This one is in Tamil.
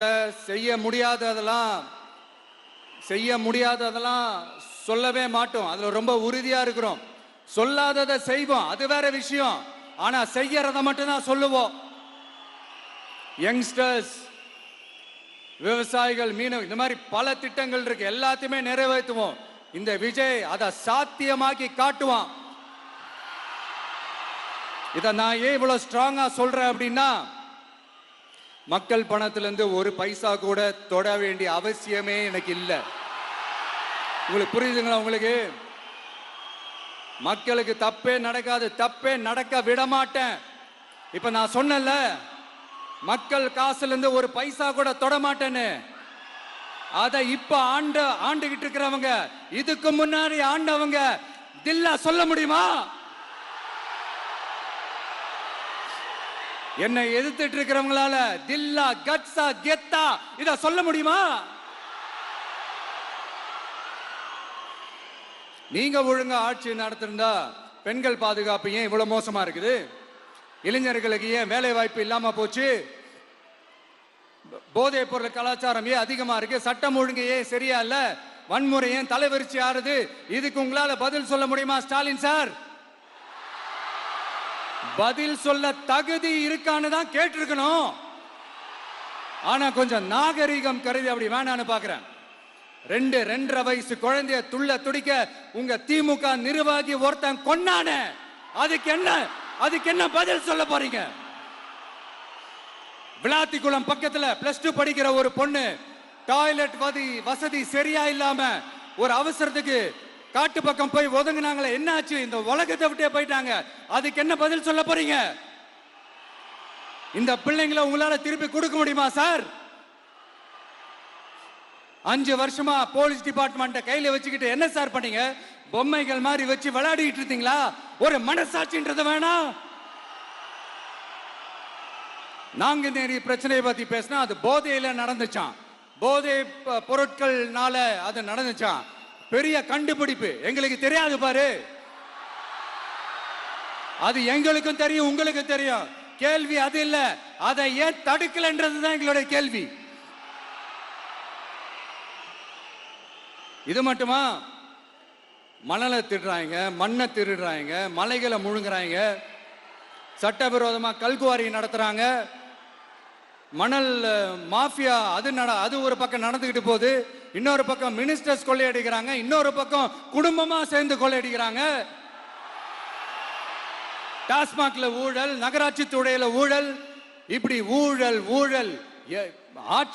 செய்ய முடியாததெல்லாம் சொல்லவே மாட்டோம். அதுல ரொம்ப உறுதியா இருக்கிறோம். சொல்லாததை செய்வோம், அது வேற விஷயம். ஆனா செய்யறத மட்டும் தான் சொல்லுவோம். யங்ஸ்டர்ஸ், விவசாயிகள், மீனவ, இந்த மாதிரி பல திட்டங்கள் இருக்கு. எல்லாத்தையுமே நிறைவேற்றுவோம். இந்த விஜய் அதை சாத்தியமாக்கி காட்டுவான். இதை நான் ஏன் இவ்வளவு ஸ்ட்ராங்கா சொல்றேன் அப்படின்னா, மக்கள் பணத்திலிருந்து ஒரு பைசா கூட தொட வேண்டிய அவசியமே எனக்கு இல்லை. உங்களுக்கு புரியுதுங்களா? உங்களுக்கு மக்களுக்கு தப்பே நடக்காது, தப்பே நடக்க விட மாட்டேன். இப்ப நான் சொன்னேன்ல, மக்கள் காசுல இருந்து ஒரு பைசா கூட தொட மாட்டேன்னு. அதை இப்ப ஆண்டுகிட்டு இருக்கிறவங்க, இதுக்கு முன்னாடி ஆண்டவங்க தில்லா சொல்ல முடியுமா? என்னை எதிர்த்துட்டு இருக்கிறவங்களால தில்லா, கட்ஸா, கெத்தா இத சொல்ல முடியுமா? நீங்க ஒழுங்கா ஆட்சி நடத்திருந்தா பெண்கள் பாதுகாப்பு ஏன் இவ்வளவு மோசமா இருக்குது? இளைஞர்களுக்கு ஏன் வேலை வாய்ப்பு இல்லாம போச்சு? போதைப் பொருள் கலாச்சாரம் ஏன் அதிகமா இருக்கு? சட்டம் ஒழுங்கு ஏன் சரியா இல்ல? வன்முறை ஏன் தலைவரிச்சு ஆறுது? இதுக்கு உங்களால பதில் சொல்ல முடியுமா ஸ்டாலின் சார்? பதில் சொல்ல தகுதி இருக்கான்னு தான் கேட்டிருக்கணும். ஆனா கொஞ்சம் நாகரிகம் கருதி அப்படி வேணான்னு பாக்குறேன். 2.5 வயசு குழந்தைய துள்ள துடிக்க உங்க திமுக நிர்வாகி ஒருத்தன் கொன்னானே, அதுக்கு என்ன பதில் சொல்ல போறீங்க? விளாத்திக்குளம் பக்கத்துல +2 படிக்கிற ஒரு பொண்ணு டாய்லெட் வசதி சரியா இல்லாம ஒரு அவசரத்துக்கு காட்டு பக்கம் போய் ஒதுங்கினாங்களே, என்னாச்சு? இந்த உலகத்தை விட்டே போயிட்டாங்க. அதுக்கு என்ன பதில் சொல்ல போறீங்க? இந்த பிள்ளைங்களை உங்களால திருப்பி கொடுக்க முடியுமா சார்? 5 வருஷமா போலீஸ் டிபார்ட்மெண்ட்டை கையில வச்சுக்கிட்டு என்ன சார் பண்ணீங்க? பொம்மைகள் மாதிரி வச்சு விளையாடிட்டு இருந்தீங்களா? ஒரு மனசாட்சின்றது வேணாம். நாங்குநேரி பிரச்சனையை பத்தி பேசினா அது போதையில நடந்துச்சான், போதை பொருட்கள்னால அது நடந்துச்சான். பெரிய கண்டுபிடிப்பு எங்களுக்கு தெரியாது பாரு. அது எங்களுக்கும் தெரியும், உங்களுக்கு தெரியும். கேள்வி அது இல்ல, அதை ஏன் தடுக்கலன்றதுதான் எங்களுடைய கேள்வி. இது மட்டுமா? மணலை திருடுறாங்க, மண்ணை திருடுறாங்க, மலைகளை முழுங்குறாங்க, சட்டவிரோதமா கல்குவாரி நடத்துறாங்க, மணல் மாஃபியா அது ஒரு பக்கம் நடந்துகிட்டு போகுது. இன்னொரு பக்கம் மினிஸ்டர்ஸ் கொள்ளையடிக்கிறாங்க, இன்னொரு பக்கம் குடும்பமா சேர்ந்து கொள்ளையடிக்கிறாங்க. டாஸ்மாக்ல ஊழல், நகராட்சி துறையில ஊழல், இப்படி ஊழல் ஆட்சி